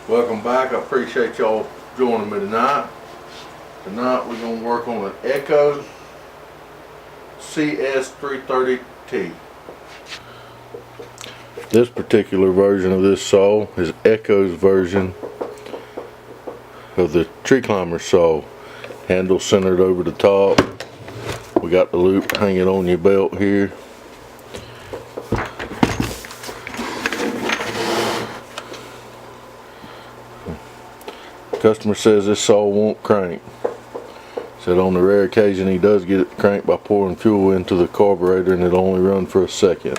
Welcome back. I appreciate y'all joining me tonight. Tonight we're going to work on an Echo CS330T. This particular version of this saw is Echo's version of the tree climber saw. Handle centered over the top. We got the loop hanging on your belt here. Customer says this saw won't crank. Said on the rare occasion he does get it to crank by pouring fuel into the carburetor, and it'll only run for a second.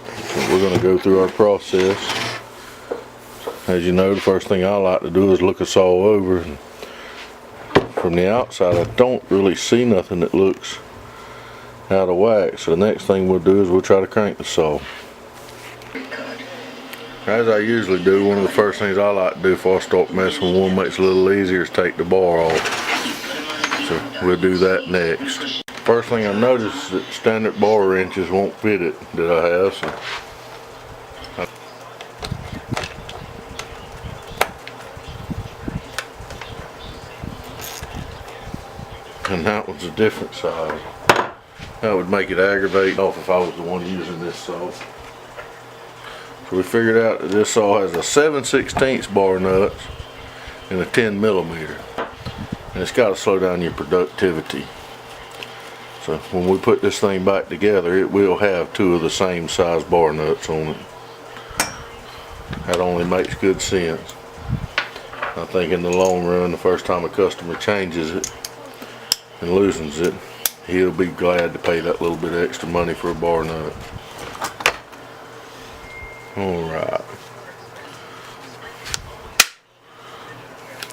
So we're going to go through our process. As you know, the first thing I like to do is look a saw over. And from the outside I don't really see nothing that looks out of whack. So the next thing we'll do is we'll try to crank the saw. As I usually do, one of the first things I like to do before I start messing with one, makes it a little easier, is take the bar off. So we'll do that next. First thing I noticed is that standard bar wrenches won't fit it that I have. And that one's a different size. That would make it aggravate off if I was the one using this saw. So we figured out that this saw has a 7/16 bar nuts and a 10mm, and it's got to slow down your productivity. So when we put this thing back together, it will have two of the same size bar nuts on it. That only makes good sense. I think in the long run, the first time a customer changes it and loosens it, he'll be glad to pay that little bit of extra money for a bar nut. Alright.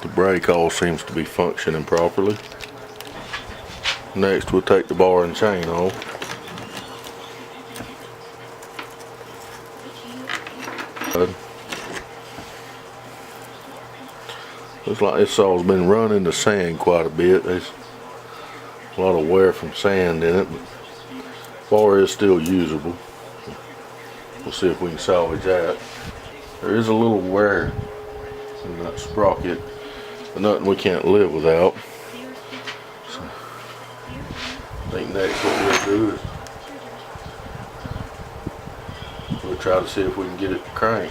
The brake all seems to be functioning properly. Next we'll take the bar and chain off. Looks like this saw's been run into sand quite a bit. There's a lot of wear from sand in it, but the bar is still usable. We'll see if we can salvage that. There is a little wear in that sprocket, but nothing we can't live without. So I think next what we'll do is we'll try to see if we can get it to crank.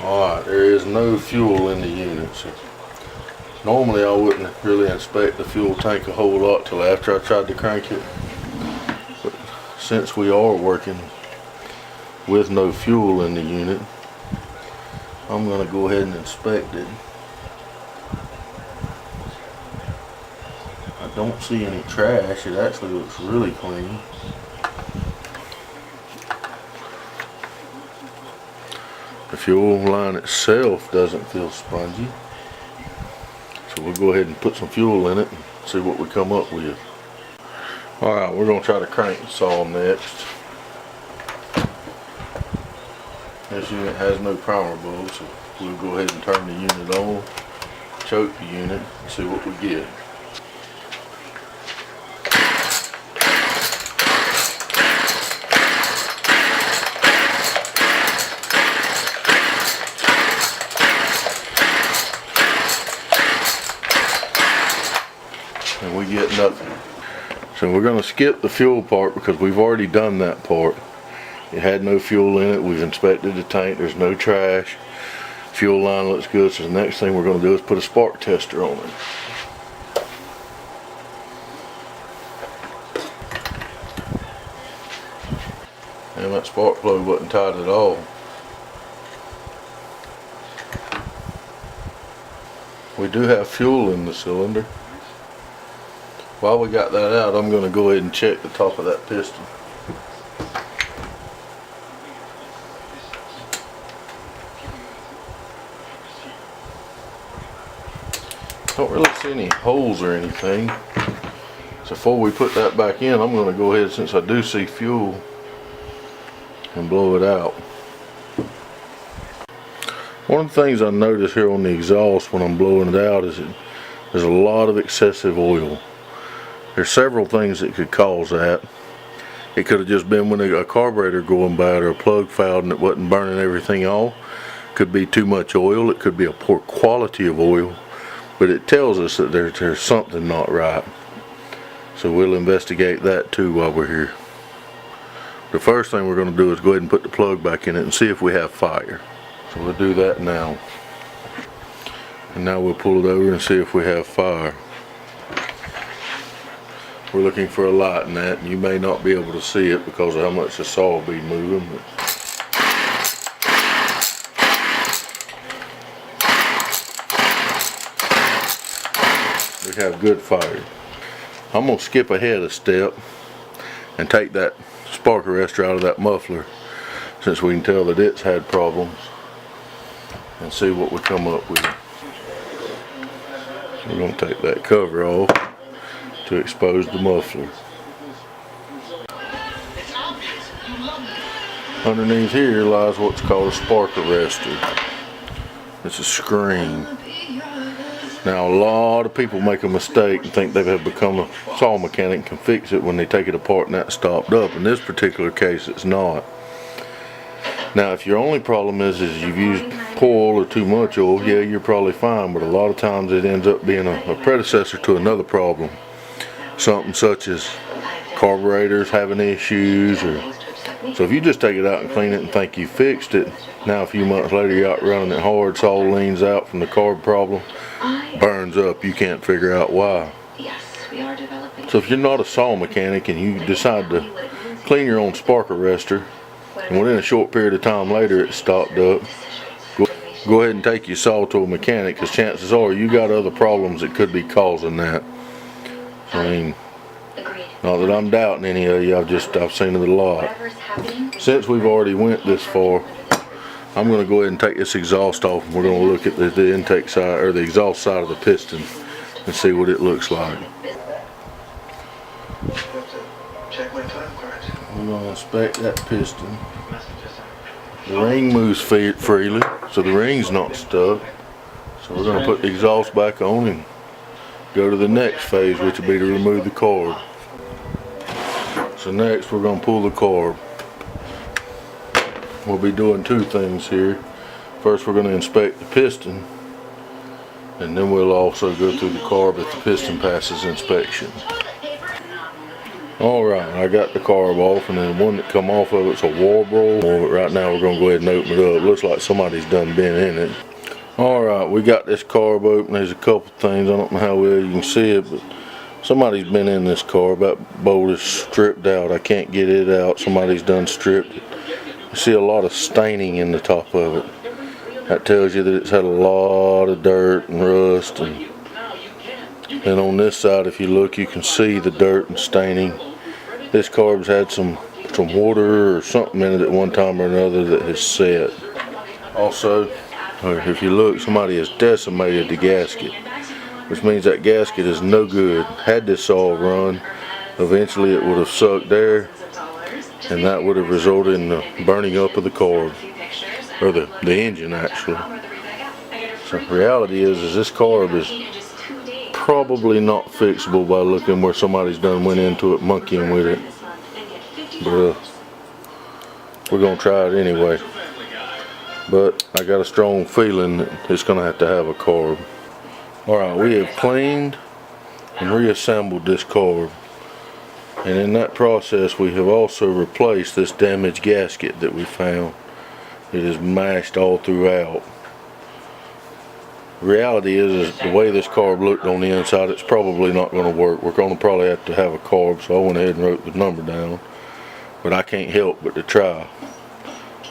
Alright, there is no fuel in the unit. So normally I wouldn't really inspect the fuel tank a whole lot till after I tried to crank it, but since we are working with no fuel in the unit, I'm going to go ahead and inspect it. I don't see any trash. It actually looks really clean. The fuel line itself doesn't feel spongy. So we'll go ahead and put some fuel in it and see what we come up with. Alright, we're going to try to crank the saw next. This unit has no primer bulb, so we'll go ahead and turn the unit on, choke the unit, and see what we get. And we get nothing. So we're going to skip the fuel part because we've already done that part. It had no fuel in it. We've inspected the tank. There's no trash. Fuel line looks good. So the next thing we're going to do is put a spark tester on it. And that spark plug wasn't tight at all. We do have fuel in the cylinder. While we got that out, I'm going to go ahead and check the top of that piston. Don't really see any holes or anything. So before we put that back in, I'm going to go ahead, since I do see fuel, and blow it out. One of the things I notice here on the exhaust when I'm blowing it out is that there's a lot of excessive oil. There's several things that could cause that. It could have just been when a carburetor going bad or a plug fouled and it wasn't burning everything off. Could be too much oil. It could be a poor quality of oil. But it tells us that there's something not right. So we'll investigate that too while we're here. The first thing we're going to do is go ahead and put the plug back in it and see if we have fire. So we'll do that now. And now we'll pull it over and see if we have fire. We're looking for a light in that, and you may not be able to see it because of how much the saw will be moving. We have good fire. I'm going to skip ahead a step and take that spark arrestor out of that muffler, since we can tell that it's had problems, and see what we come up with. So we're going to take that cover off to expose the muffler. Underneath here lies what's called a spark arrestor. It's a screen. Now, a lot of people make a mistake and think they have become a saw mechanic and can fix it when they take it apart and that's stopped up. In this particular case, it's not. Now, if your only problem is you've used poor oil or too much oil, yeah, you're probably fine. But a lot of times it ends up being a predecessor to another problem. Something such as carburetors having issues, so if you just take it out and clean it and think you fixed it, now a few months later you're out running it hard, saw leans out from the carb problem, burns up, you can't figure out why. So if you're not a saw mechanic and you decide to clean your own spark arrestor, and within a short period of time later it's stopped up, go ahead and take your saw to a mechanic, because chances are you got other problems that could be causing that. I mean, not that I'm doubting any of you, I've seen it a lot. Since we've already went this far, I'm going to go ahead and take this exhaust off, and we're going to look at the intake side, or the exhaust side of the piston, and see what it looks like. We're going to inspect that piston. The ring moves freely, so the ring's not stuck. So we're going to put the exhaust back on and go to the next phase, which will be to remove the carb. So next we're going to pull the carb. We'll be doing two things here. First we're going to inspect the piston, and then we'll also go through the carb if the piston passes inspection. Alright, I got the carb off, and then the one that come off of it's a Warbroil. But right now we're going to go ahead and open it up. Looks like somebody's done been in it. Alright, we got this carb open. There's a couple things, I don't know how well you can see it, but somebody's been in this carb. That bolt is stripped out. I can't get it out. Somebody's done stripped it. You see a lot of staining in the top of it. That tells you that it's had a lot of dirt and rust. And on this side, if you look, you can see the dirt and staining. This carb's had some water or something in it at one time or another that has set. Also, if you look, somebody has decimated the gasket, which means that gasket is no good. Had this saw run, eventually it would have sucked air, and that would have resulted in the burning up of the carb, or the engine actually. So the reality is this carb is probably not fixable by looking where somebody's done went into it monkeying with it. But we're going to try it anyway. But I got a strong feeling that it's going to have a carb. Alright, we have cleaned and reassembled this carb. And in that process we have also replaced this damaged gasket that we found. It is mashed all throughout. The reality is the way this carb looked on the inside, it's probably not going to work. We're going to probably have to have a carb, so I went ahead and wrote the number down. But I can't help but to try.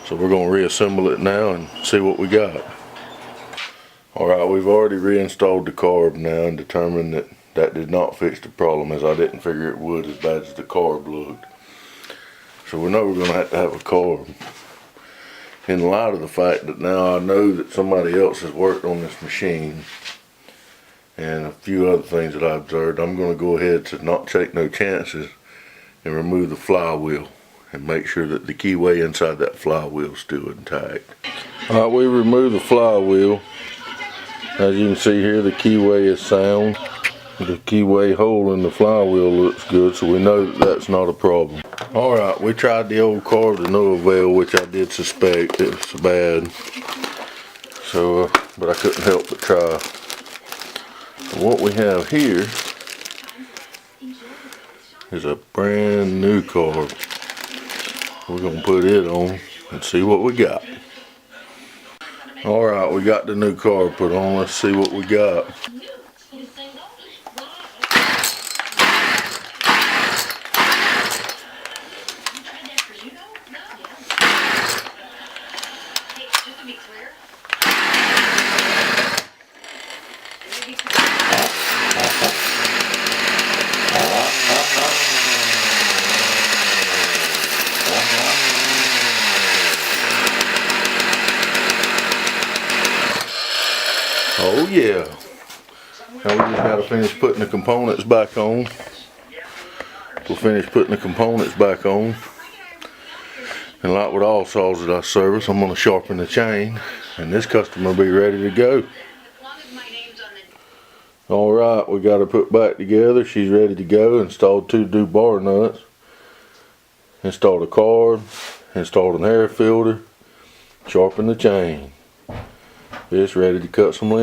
So we're going to reassemble it now and see what we got. Alright, we've already reinstalled the carb now and determined that that did not fix the problem, as I didn't figure it would as bad as the carb looked. So we know we're going to have a carb. In light of the fact that now I know that somebody else has worked on this machine and a few other things that I observed, I'm going to go ahead to not take no chances and remove the flywheel and make sure that the keyway inside that flywheel is still intact. Alright, we removed the flywheel. As you can see here, the keyway is sound. The keyway hole in the flywheel looks good, so we know that that's not a problem. Alright, we tried the old carb to no avail, which I did suspect it was bad. So, but I couldn't help but try. What we have here is a brand new carb. We're gonna put it on and see what we got. Alright, we got the new carb put on. Let's see what we got. Oh yeah. Now we just gotta finish putting the components back on. We'll finish putting the components back on. And like with all saws that I service, I'm gonna sharpen the chain and this customer will be ready to go. Alright, we got her put back together. She's ready to go. Installed 2 new bar nuts. Installed a carb. Installed an air filter. Sharpened the chain. It's ready to cut some limbs.